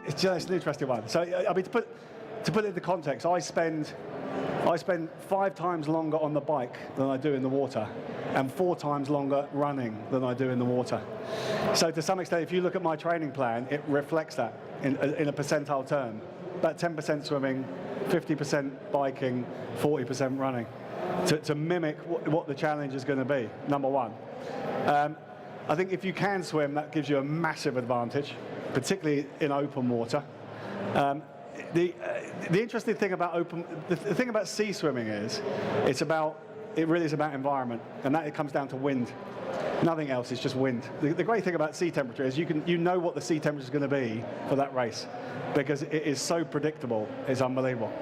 It's just an interesting one. So, I mean, to put it into context, I spend 5 times longer on the bike than I do in the water, and 4 times longer running than I do in the water. So to some extent, if you look at my training plan, it reflects that in a percentile term. About 10% swimming, 50% biking, 40% running, to mimic what the challenge is going to be, number one. I think if you can swim, that gives you a massive advantage, particularly in open water. The interesting thing about the thing about sea swimming is it really is about environment, and that it comes down to wind. Nothing else, it's just wind. The great thing about sea temperature is you know what the sea temperature is going to be for that race, because it is so predictable. It's unbelievable.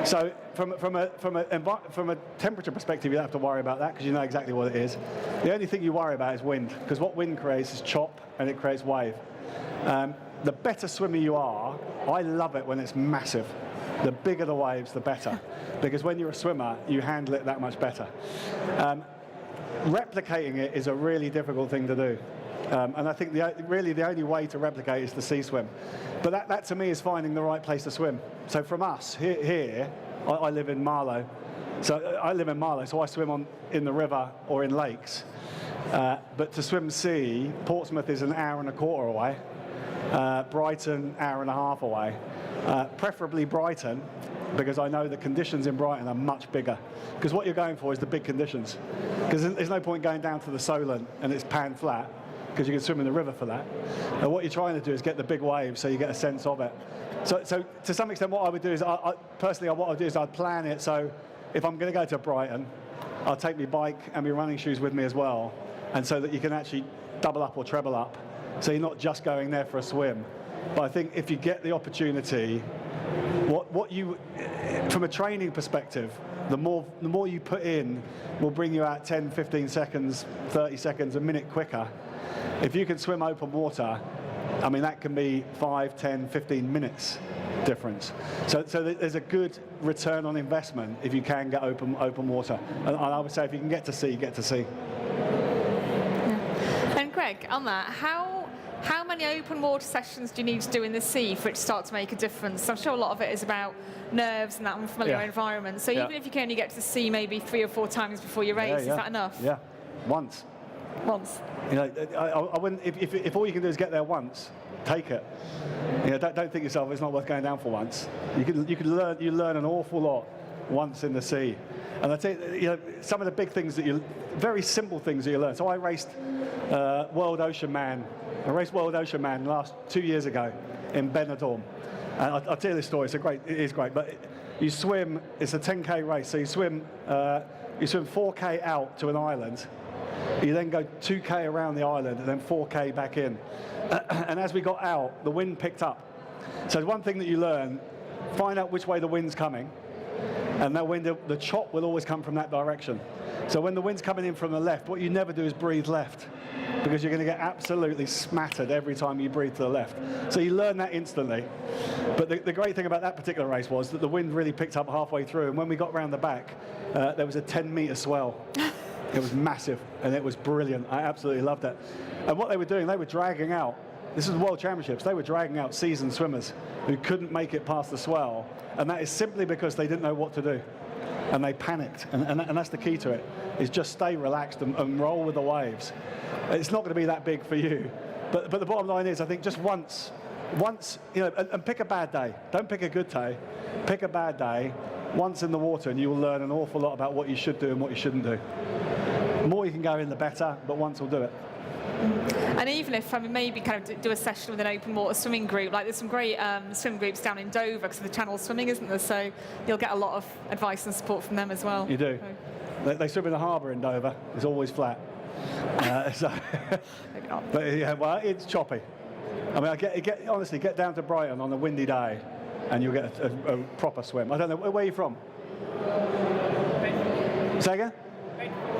So from a temperature perspective, you don't have to worry about that because you know exactly what it is. The only thing you worry about is wind, because what wind creates is chop and it creates wave. The better swimmer you are, I love it when it's massive. The bigger the waves, the better, because when you're a swimmer, you handle it that much better. Replicating it is a really difficult thing to do. And I think really the only way to replicate is the sea swim. But that to me is finding the right place to swim. So from us, here I live in Marlow. So I swim in the river or in lakes. But to swim sea, Portsmouth is an hour and a quarter away. Brighton, hour and a half away. Preferably Brighton, because I know the conditions in Brighton are much bigger. Because what you're going for is the big conditions. Because there's no point going down to the Solent and it's pan flat, because you can swim in the river for that. And what you're trying to do is get the big waves so you get a sense of it. So to some extent what I would do is, I'd plan it so if I'm going to go to Brighton, I'll take my bike and my running shoes with me as well, and so that you can actually double up or treble up. So you're not just going there for a swim. But I think if you get the opportunity, from a training perspective, the more you put in will bring you out 10, 15 seconds, 30 seconds, a minute quicker. If you can swim open water, I mean, that can be 5, 10, 15 minutes difference. So there's a good return on investment if you can get open water. And I would say if you can get to sea, get to sea. Yeah. And Greg, on that, how many open water sessions do you need to do in the sea for it to start to make a difference? I'm sure a lot of it is about nerves and that unfamiliar environment. So even if you can only get to the sea maybe 3 or 4 times before your race, is that enough? Yeah, once. You know, I wouldn't. If all you can do is get there once, take it. You know, don't think to yourself it's not worth going down for once. You learn an awful lot once in the sea. And I tell you, some of the big things very simple things that you learn. So I raced World Ocean Man. I raced World Ocean Man last 2 years ago in Benidorm. And I'll tell you this story. It is great. But you swim. It's a 10K race. So you swim 4K out to an island. You then go 2K around the island and then 4K back in. And as we got out, the wind picked up. So one thing that you learn, find out which way the wind's coming. And that wind, the chop will always come from that direction. So when the wind's coming in from the left, what you never do is breathe left, because you're going to get absolutely smattered every time you breathe to the left. So you learn that instantly. But the great thing about that particular race was that the wind really picked up halfway through, and when we got round the back, there was a 10-meter swell. It was massive, and it was brilliant. I absolutely loved it. And what they were doing, they were dragging out, this is World Championships, they were dragging out seasoned swimmers who couldn't make it past the swell, and that is simply because they didn't know what to do. And they panicked, and that's the key to it, is just stay relaxed and roll with the waves. It's not going to be that big for you, but the bottom line is, I think just once, and pick a bad day. Don't pick a good day, pick a bad day, once in the water, and you will learn an awful lot about what you should do and what you shouldn't do. The more you can go in, the better, but once will do it. And even if maybe kind of do a session with an open water swimming group, like there's some great swim groups down in Dover because of the channel swimming, isn't there? So you'll get a lot of advice and support from them as well. You do. They swim in the harbour in Dover. It's always flat. Maybe not. But yeah, well, it's choppy. I mean, honestly, get down to Brighton on a windy day, and you'll get a proper swim. I don't know, where are you from? Say again?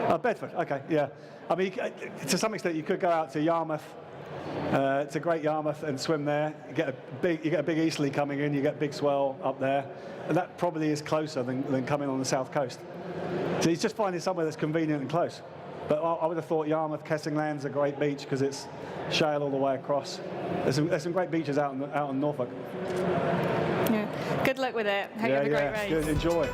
Oh, Bedford, okay, yeah. I mean, to some extent, you could go out to Yarmouth, to Great Yarmouth, and swim there. You get a big easterly coming in, you get big swell up there, and that probably is closer than coming on the south coast. So it's just finding somewhere that's convenient and close. But I would have thought Yarmouth, Kessingland's a great beach because it's shale all the way across. There's some great beaches out in Norfolk. Yeah. Good luck with it. Hope you have a great race. Good. Enjoy.